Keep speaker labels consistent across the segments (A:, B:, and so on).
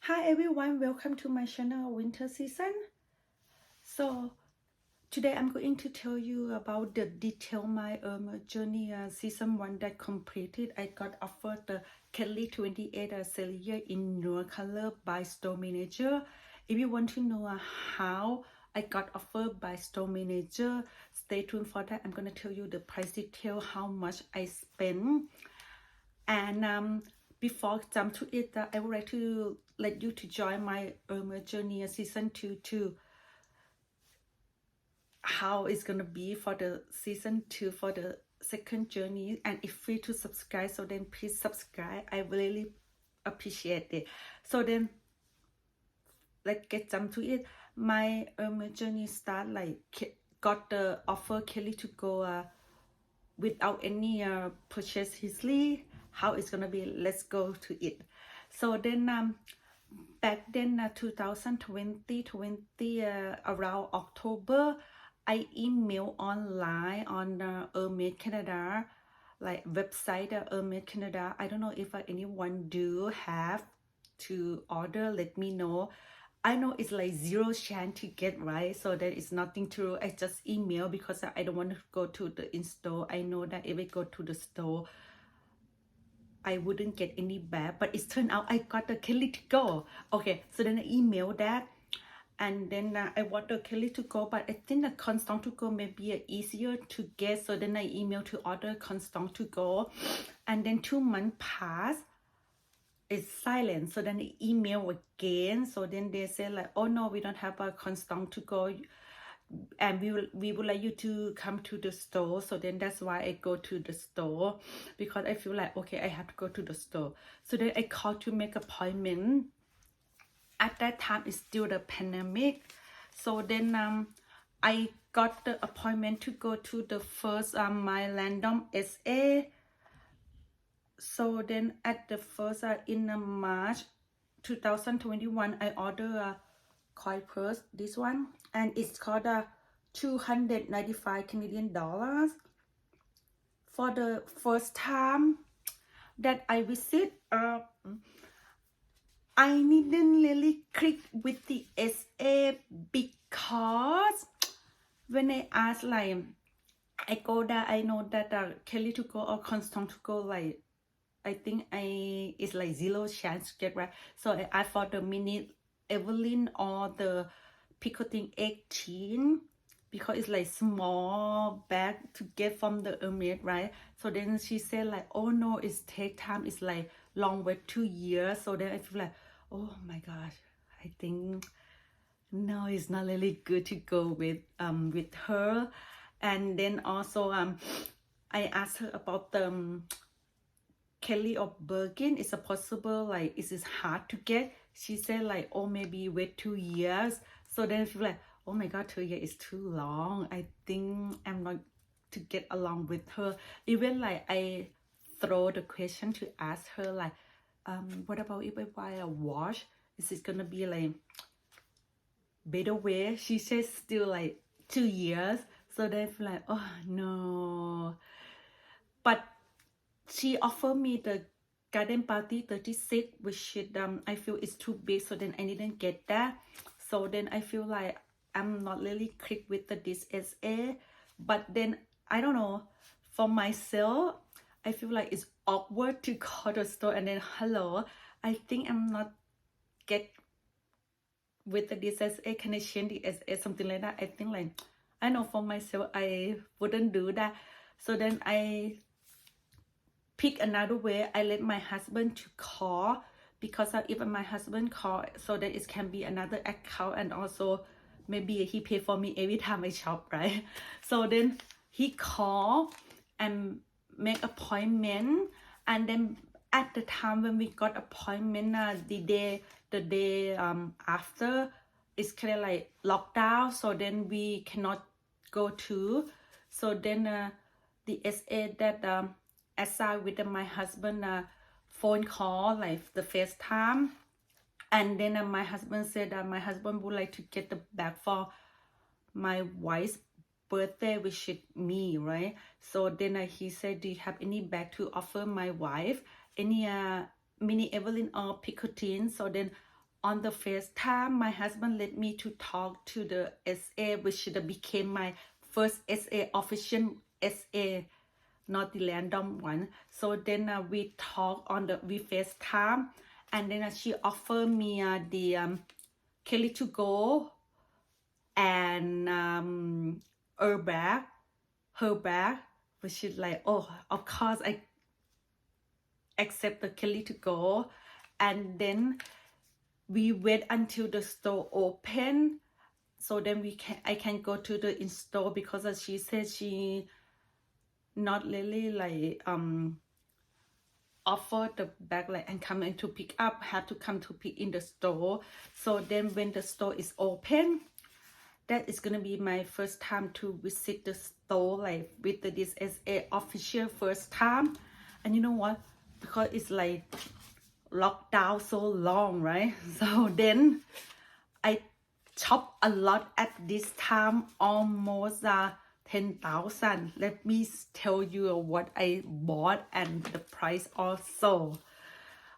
A: Hi everyone, welcome to my channel Winter Season. So today I'm going to tell you about the detail my journey season 1 that completed. I got offered the Kelly 28 Celia in Newer Color by store manager. If you want to know how I got offered by store manager, stay tuned for that. I'm going to tell you the price detail, how much I spent. And before jump to it, I would like to let you to join my journey season 2 too. How it's gonna be for the season 2 for the second journey, and it's free to subscribe, so then please subscribe. I really appreciate it. So then let's get jump to it. My journey start like got the offer Kelly to go without any purchase history. How it's gonna be, let's go to it. So then back then 2020 around October, I email online on Hermes Canada, like website Hermes Canada. I don't know if anyone do have to order, let me know. I know it's like 0 chance to get, right? So there is nothing to, I just email because I don't want to go to the in-store. I know that if I go to the store, I wouldn't get any back, but it turned out I got the Kelly to go. Okay, so then I emailed that, and then I want the Kelly to go, but I think the constant to go may be easier to get. So then I emailed to order constant to go, and then 2 months passed. It's silent. So then I email again. So then they say like, oh no, we don't have a constant to go, and we would like you to come to the store. So then that's why I go to the store, because I feel like, okay, I have to go to the store. So then I call to make appointment. At that time it's still the pandemic. So then I got the appointment to go to the first my random SA. So then at the first in March 2021, I order a coin purse, this one, and it's called 295 Canadian dollars. For the first time that I visit, I didn't really click with the SA, because when I ask, like, I go there, I know that Kelly to go or Constant to go, like, I think it's like 0 chance to get, right? So I asked for the mini Evelyn or the picketing 18, because it's like small bag to get from the Hermes, right? So then she said like, oh no, it's take time, it's like long wait 2 years. So then I feel like, oh my gosh, I think no, it's not really good to go with her. And then also I asked her about the Kelly or Birkin. Is it possible, like, is it hard to get? She said like, oh, maybe wait 2 years. So then I feel like, oh my god, 2 years is too long. I think I'm not to get along with her. Even like I throw the question to ask her like, what about if I buy a watch? Is it gonna be like better way? She says still like 2 years. So then I feel like, oh no. But she offered me the garden party 36, which is, I feel it's too big, so then I didn't get that. So then I feel like I'm not really click with this SA. But then I don't know, for myself, I feel like it's awkward to call the store and then hello. I think I'm not get with the SA. Can I change the SA, something like that? I think like, I know for myself I wouldn't do that. So then I pick another way. I let my husband to call, because if my husband call, so that it can be another account, and also maybe he pay for me every time I shop, right? So then he call and make appointment, and then at the time when we got appointment, the day after, it's kind of like lockdown, so then we cannot go to. So then the SA that aside with my husband phone call, like the FaceTime, and then my husband said that my husband would like to get the bag for my wife's birthday, which is me, right? So then he said, do you have any bag to offer my wife, any mini Evelyn or Picotin? So then on the FaceTime, my husband let me to talk to the SA, which became my first SA, official SA, not the random one. So then we talk on we FaceTime, and then she offered me the Kelly to go and her bag, which is like, oh, of course I accept the Kelly to go. And then we wait until the store open, so then I can go to the in-store, because as she said, she not really like offer the bag like and come in to pick up, have to come to pick in the store. So then when the store is open, that is gonna be my first time to visit the store, like with this as a official first time. And you know what, because it's like locked down so long, right? So then I shop a lot at this time, almost 10,000. Let me tell you what I bought and the price also.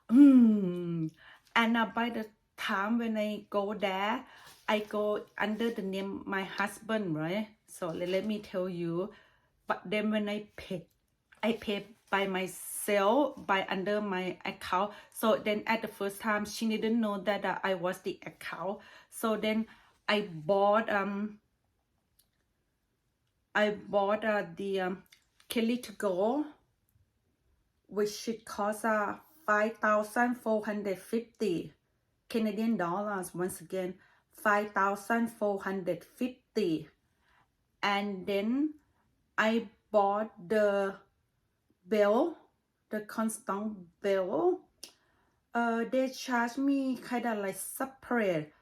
A: And by the time when I go there, I go under the name my husband, right? So let me tell you. But then when I pay by myself, by under my account. So then at the first time, she didn't know that I was the account. So then I bought the Kelly to go, which should cost 5,450 Canadian dollars. Once again, 5,450. And then I bought the bell, the constant bell. They charge me kind of like separate.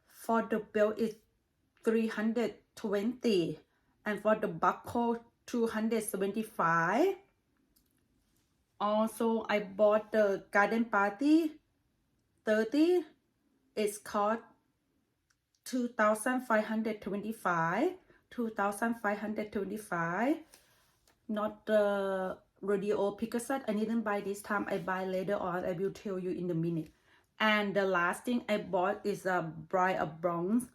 A: For the bell is 320, and for the buckle 275. Also, I bought the garden party 30. It's cost 2,525. 2,525. Not the radio picker set. I didn't buy this time. I buy later on. I will tell you in a minute. And the last thing I bought is a bright of bronze,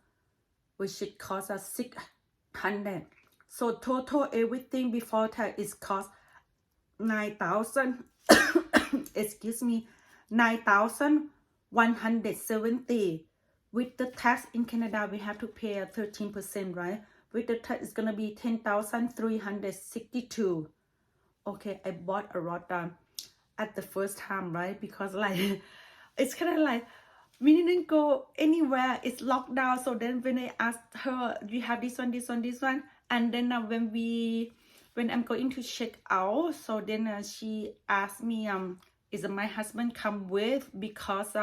A: which should cost 600. So total everything before tax is cost 9,000. Excuse me, 9,170. With the tax in Canada, we have to pay 13%, right? With the tax, it's gonna be 10,362. Okay, I bought a lot at the first time, right? Because like it's kind of like we didn't go anywhere, it's locked down. So then when I asked her, do you have this one, and then when I'm going to check out, so then she asked me is my husband come with, because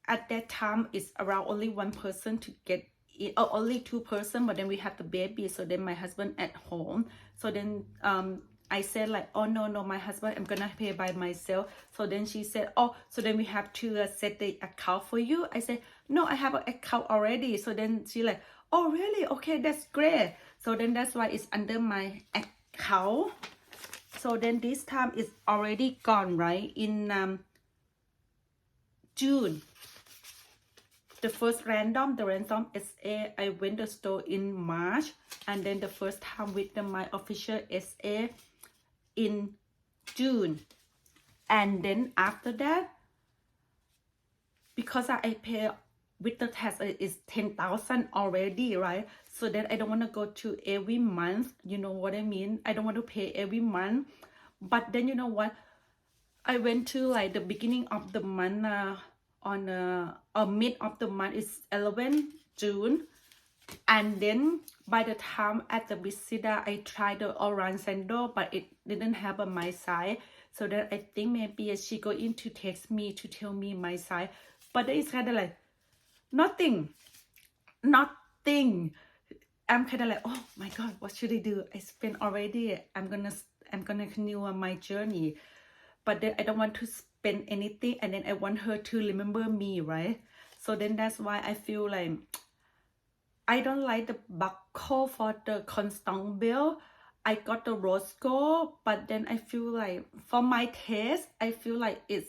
A: at that time it's around only one person to get it, or only two person, but then we have the baby, so then my husband at home. So then I said like, oh no, my husband, I'm gonna pay by myself. So then she said, oh, so then we have to set the account for you. I said, no, I have an account already. So then she like, oh really, okay, that's great. So then that's why it's under my account. So then this time it's already gone, right? In June, the first random SA, I went to the store in March, and then the first time with my official SA in June. And then after that, because I pay with the tax is 10,000 already, right? So then I don't want to go to every month, you know what I mean? I don't want to pay every month. But then you know what, I went to like the beginning of the month on mid of the month is 11 June, and then by the time at the visitor, I tried the orange sandal, but it didn't have my size. So then I think maybe she going to text me to tell me my size, but it's kind of like nothing. I'm kind of like, oh my god, what should I do? I spent already. I'm gonna continue on my journey, but then I don't want to spend anything, and then I want her to remember me, right? So then that's why I feel like I don't like the buckle for the constant bell. I got the rose gold, but then I feel like for my taste, I feel like it's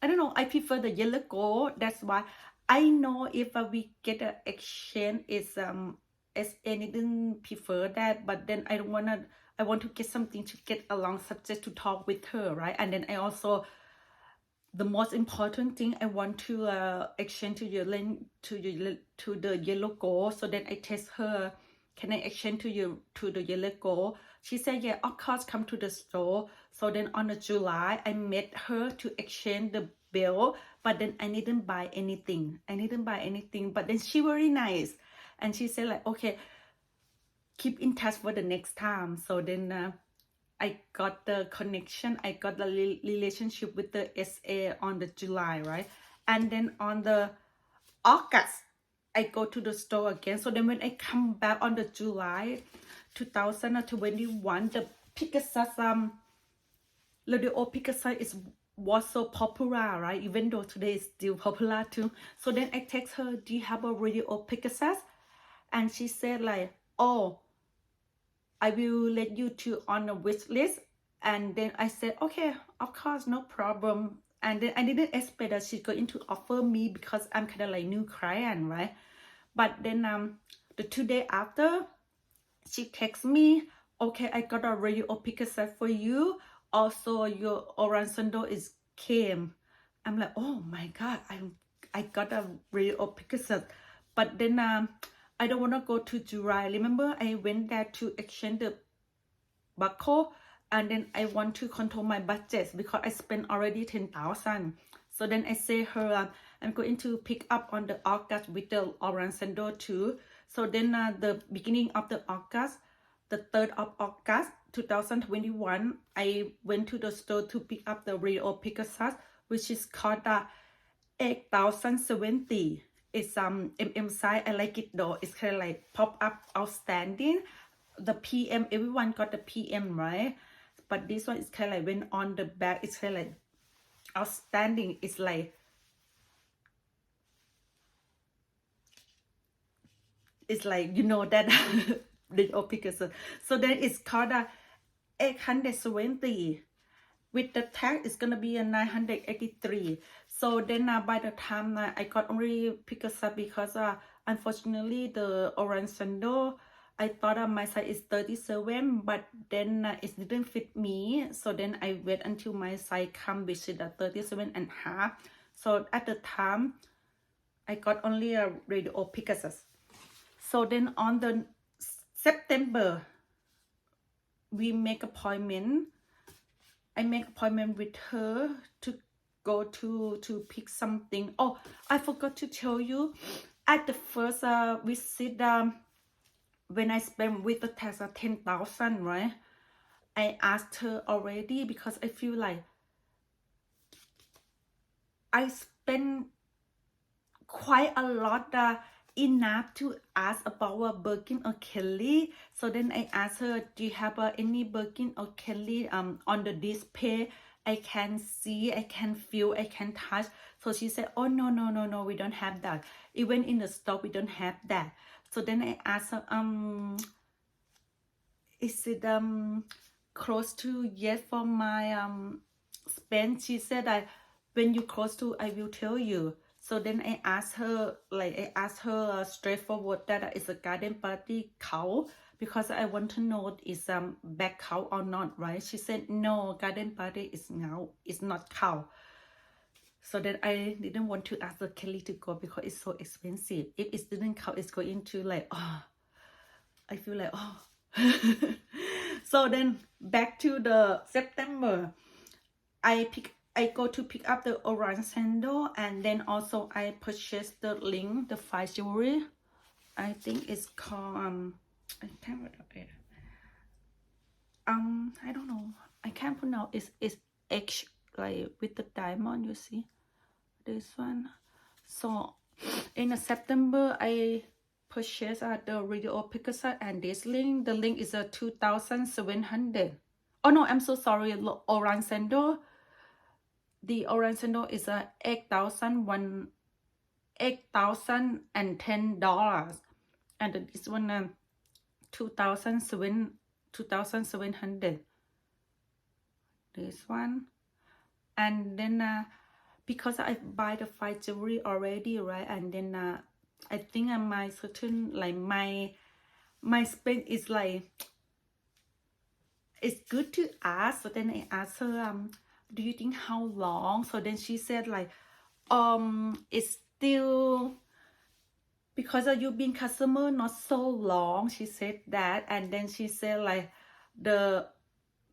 A: I don't know, I prefer the yellow gold. That's why I know if we get an exchange is SA didn't prefer that, but then I don't wanna, I want to get something to get along subject to talk with her, right? And then I also, the most important thing, I want to exchange to your link to the yellow gold. So then I text her, can I exchange to you to the yellow gold? She said, yeah, of course, come to the store. So then on the July, I met her to exchange the bill, but then I didn't buy anything. But then she very nice, and she said like, okay, keep in touch for the next time. So then I got the connection, I got the relationship with the SA on the July, right? And then on the August, I go to the store again. So then when I come back on the July 2021, the Pegasus radio Pegasus was so popular, right? Even though today is still popular too. So then I text her, do you have a radio Pegasus? And she said like, oh, I will let you to on a wish list. And then I said, okay, of course, no problem. And then I didn't expect that she's going to offer me because I'm kind of like new client, right? But then the 2 days after, she texts me, okay, I got a radio Picasso for you. Also, your orange sandal is came. I'm like, oh my God, I got a radio Picasso. But then I don't want to go to July. Remember, I went there to exchange the buckle, and then I want to control my budget because I spent already 10,000. So then I say her, I'm going to pick up on the August with the orange sandal too. So then the beginning of the August, the 3rd of August 2021, I went to the store to pick up the Rio Pegasus, which is called the 8070. It's MM size. I like it though. It's kind of like pop up outstanding. The PM, everyone got the PM, right? But this one is kind of like when on the back, it's kind of like outstanding. It's like you know that the Picasso. So then it's called a 870. With the tag, it's gonna be a 983. So then by the time I got only Picasso because unfortunately the orange sandal, I thought my size is 37, but then it didn't fit me. So then I wait until my size come, which is 37.5. So at the time, I got only a radio Picasso. So then on the September, we make appointment. I make appointment with her to go to pick something. Oh, I forgot to tell you, at the first visit, when I spent with the tax 10,000, right? I asked her already because I feel like I spent quite a lot enough to ask about a Birkin or Kelly. So then I asked her, do you have any Birkin or Kelly on the display? I can see, I can feel, I can touch. So she said, oh no, we don't have that. Even in the store, we don't have that. So then I asked her, is it close to yes for my spend? She said that when you close to, I will tell you. So then I asked her, straightforward that it's a garden party cow, because I want to know is back cow or not, right? She said no, garden party is now, it's not cow. So then I didn't want to ask the Kelly to go because it's so expensive. If it didn't cow, it's going to like, oh, I feel like, oh. So then back to the September, I go to pick up the orange sandal, and then also I purchased the ring, the 5 jewelry. I think it's called I can't remember it. I don't know. I can't pronounce. It's H, like with the diamond. You see this one. So in September, I purchased the radio Picasso and this ring. The ring is a 2,700. Oh no, I'm so sorry. Orange sandal. The orange sandal is a $8,010, and this one 2,700. This one, and then because I buy the fine jewelry already, right? And then I think my certain like my spend is like it's good to ask. So then I asked her, do you think how long? So then she said like, it's still because of you being customer not so long. She said that, and then she said like the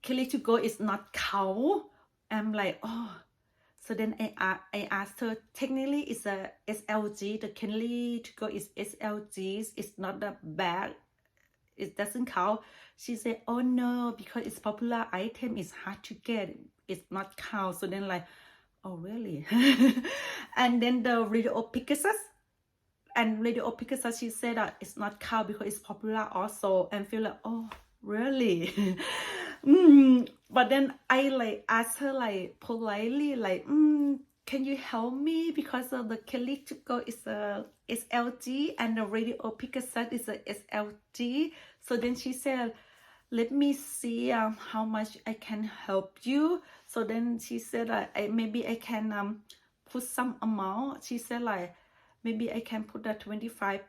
A: Kelly to go is not cow. I'm like, oh. So then I asked her, technically it's a SLG. The Kelly to go is SLG. It's not the bag. It doesn't count. She said, oh no, because it's popular item, it's hard to get. It's not count. So then like, oh really? And then the radio Picasso. And radio Picasso, she said that it's not count because it's popular also. And feel like, oh really? But then I like asked her like politely like, can you help me because of the Kelly to go is a SLG and the radio Picasso is a SLG. So then she said, let me see how much I can help you. So then she said maybe I can put some amount. She said like maybe I can put that 25%.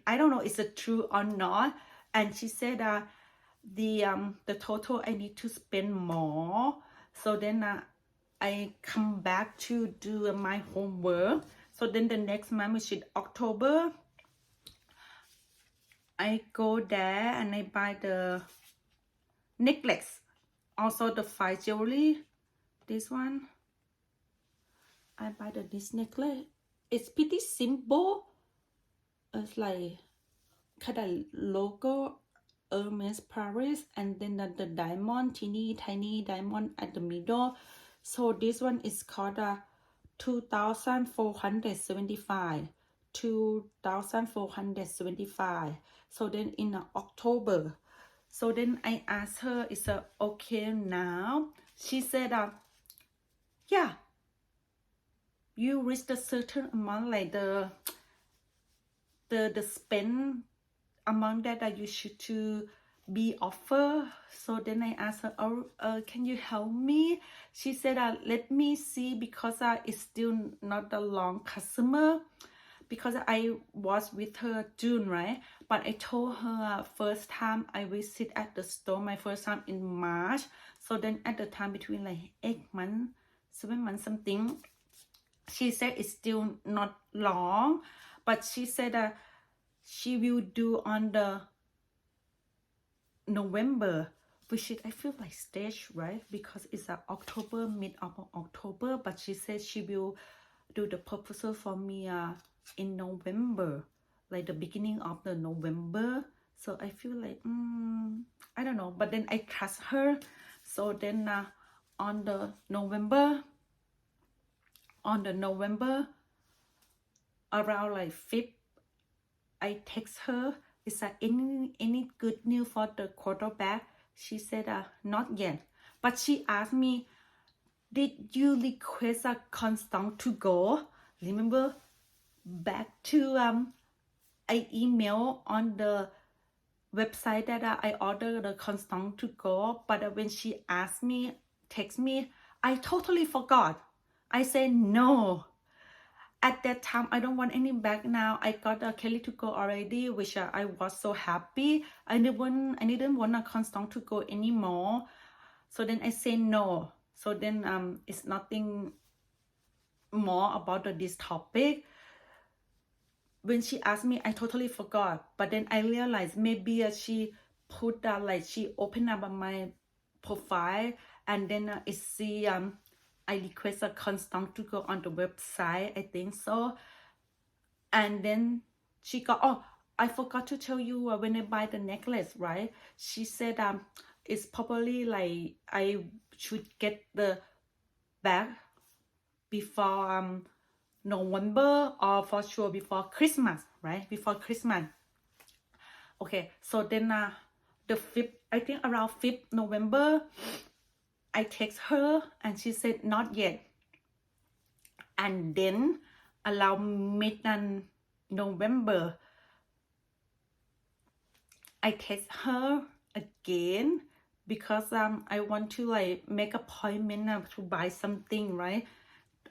A: I don't know is it true or not. And she said the total I need to spend more. So then I come back to do my homework. So then the next month, which is October, I go there and I buy the necklace, also the fine jewelry. This one, I buy this necklace. It's pretty simple. It's like kind of logo Hermes Paris, and then the diamond, teeny tiny diamond at the middle. So this one is called 2,475. 2,475. So then in October. So then I asked her, is it okay now? She said, yeah, you reached a certain amount, like the spend amount that you should to be offer. So then I asked her, oh, can you help me? She said, let me see, because it's still not a long customer, because I was with her June, right? But I told her first time I visit at the store, my first time in March. So then at the time between like 8 months, 7 months something, she said it's still not long, but she said she will do on the November, which is, I feel like stage, right? Because it's October, mid of October, but she said she will do the proposal for me in November, like the beginning of the November. So I feel like I don't know, but then I trust her. So then on the November around like 5th, I text her, is there any good news for the quarterback? She said not yet, but she asked me, did you request a constant to go? Remember back to I email on the website that I ordered the constant to go, but when she asked me, text me, I totally forgot. I said no. At that time, I don't want any bag now. I got a Kelly to go already, which I was so happy. I didn't want a constant to go anymore. So then I say no. So then it's nothing more about this topic. When she asked me, I totally forgot. But then I realized maybe she put like she opened up my profile, and then it see I request a constant to go on the website, I think so. And then she got, oh, I forgot to tell you when I buy the necklace, right? She said it's probably like I should get the bag before November, or for sure before Christmas, right? Before Christmas. Okay, so then the 5th, I think around 5th November, I text her and she said not yet. And then around mid-November, I text her again because I want to like make appointment to buy something, right?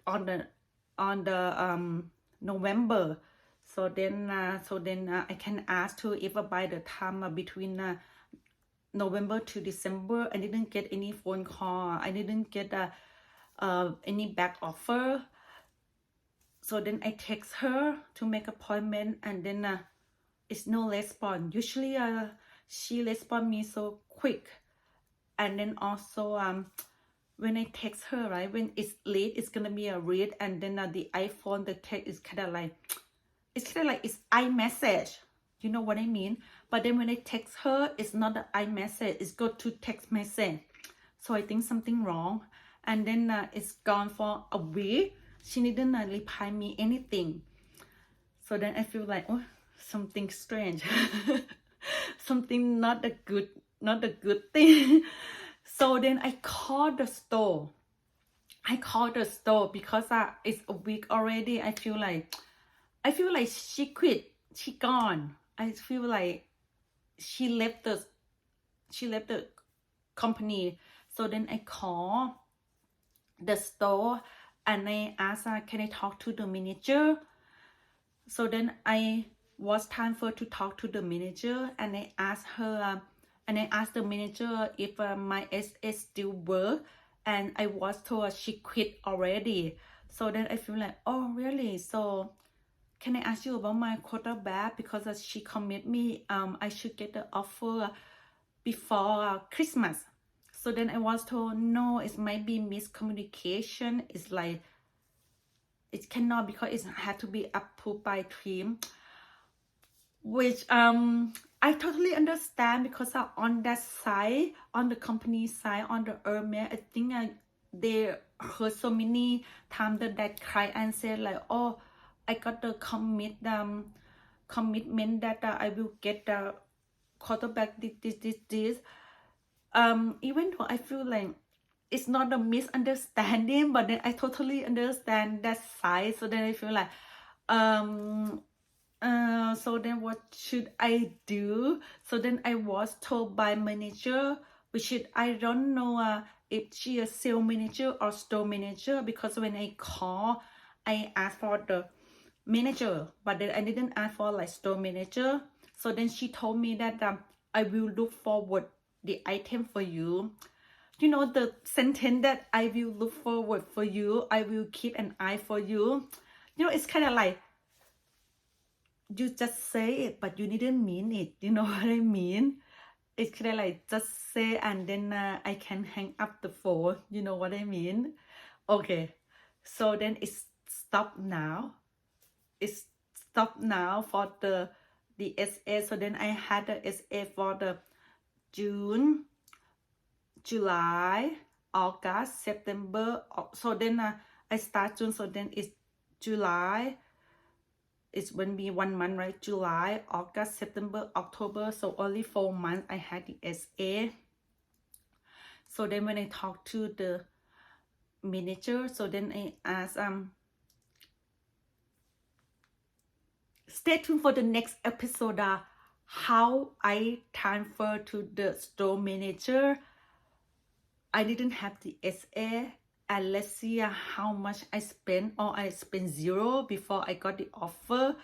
A: on the November. So then I can ask to if by the time between November to December, I didn't get any phone call. I didn't get any back offer. So then I text her to make appointment, and then it's no response. Usually she respond me so quick. And then also when I text her, right, when it's late, it's gonna be a read, and then the iPhone, the text is kind of like it's iMessage. You know what I mean? But then when I text her, it's not the iMessage, it's go to text message. So I think something wrong. And then it's gone for a week. She didn't reply me anything. So then I feel like, oh, something strange. Something not a good thing. So then I called the store. Because it's a week already. I feel like she quit. She gone. I feel like she left the company. So then I call the store and I asked her, can I talk to the manager? So then I was transferred to talk to the manager, and I asked her, and I asked the manager if my SS still work, and I was told she quit already. So then I feel like, oh really? So can I ask you about my quota back, because she commit me I should get the offer before Christmas. So then I was told, no, it might be miscommunication. It's like it cannot, because it had to be approved by team, which I totally understand, because on that side, on the company side, on the Hermes, I think they heard so many times that client said like, oh, I got the commitment that I will get the quarterback this. Even though I feel like it's not a misunderstanding, but then I totally understand that side. So then I feel like so then what should I do? So then I was told by manager, which I don't know if she a sales manager or store manager, because when I call, I asked for the manager, but then I didn't ask for like store manager. So then she told me that I will look forward the item for you. You know the sentence that I will look forward for you, I will keep an eye for you. You know, it's kind of like you just say it, but you didn't mean it. You know what I mean? It's kind of like just say and then I can hang up the phone. You know what I mean? Okay, so then it's stopped now. It's stopped now for the SA. So then I had the SA for the June, July, August, September. So then I start June. So then it's July. It's when be 1 month, right? July, August, September, October. So only 4 months I had the SA. So then when I talk to the manager, so then I ask stay tuned for the next episode how I transfer to the store manager. I didn't have the SA, and let's see how much I spent, or I spent zero before I got the offer.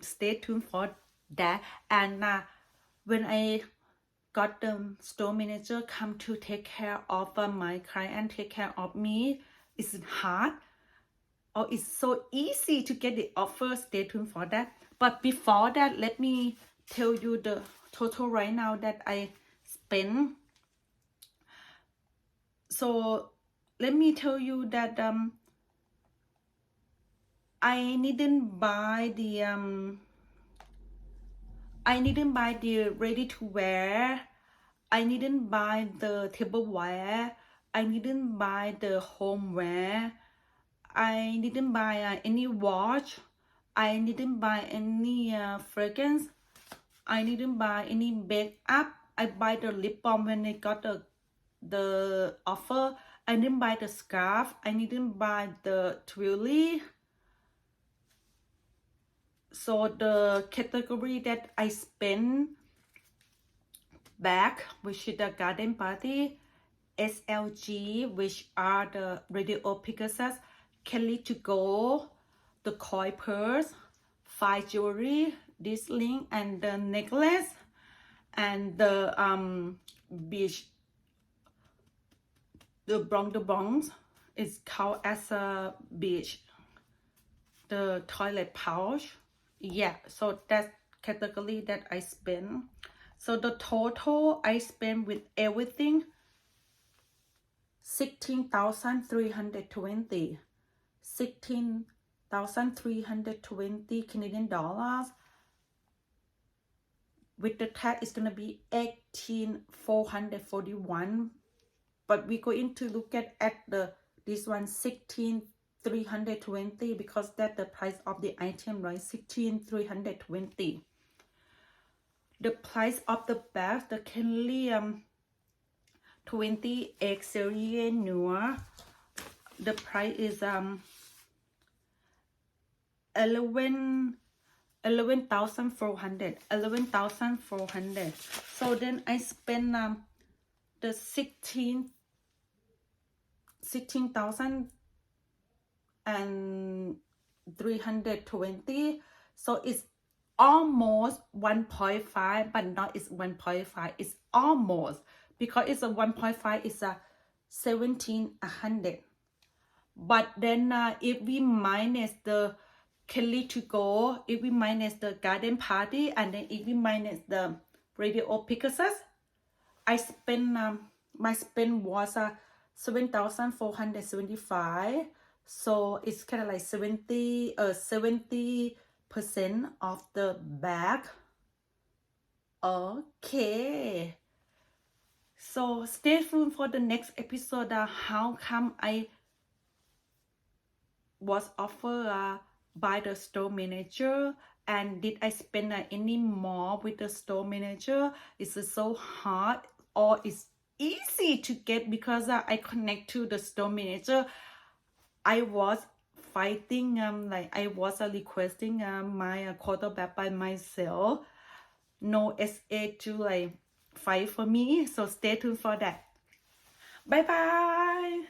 A: Stay tuned for that. And when I got the store manager come to take care of my client, take care of me, it's hard or it's so easy to get the offer. Stay tuned for that. But before that, let me tell you the total right now that I spent. So let me tell you that I didn't buy the ready to wear. I didn't buy the tableware. I didn't buy the homeware. I didn't buy any watch. I didn't buy any fragrance. I didn't buy any makeup. I buy the lip balm when I got the offer. I didn't buy the scarf. I didn't buy the jewelry. So the category that I spent back, which is the garden party, SLG, which are the radio pickaxes, Kelly to go, the koi purse, fine jewelry, this ring and the necklace, and the beach, the bronze is called as a beach, the toilet pouch. Yeah, so that's category that I spend. So the total I spend with everything 16,320 16,320 Canadian dollars. With the tax, it's gonna be 18,441. But we're going to look at the this one 16,320 because that's the price of the item, right? 16,320. The price of the bag, the Kenley 20X series Noir, the price is 11,400. So then I spend the 16,320. So it's almost 1.5, but not it's 1.5. It's almost, because it's a 1.5, it's a 1,700. But then if we minus the Kelly to go, if we minus the garden party, and then if we minus the radio pickaxes, I spend my spend was 7,475. So it's kind of like 70% of the bag. Okay, so stay tuned for the next episode. How come I was offered by the store manager, and did I spend any more with the store manager? Is it so hard or it's easy to get because I connect to the store manager? I was fighting, like I was requesting my quota back by myself. No SA to like fight for me. So stay tuned for that. Bye bye.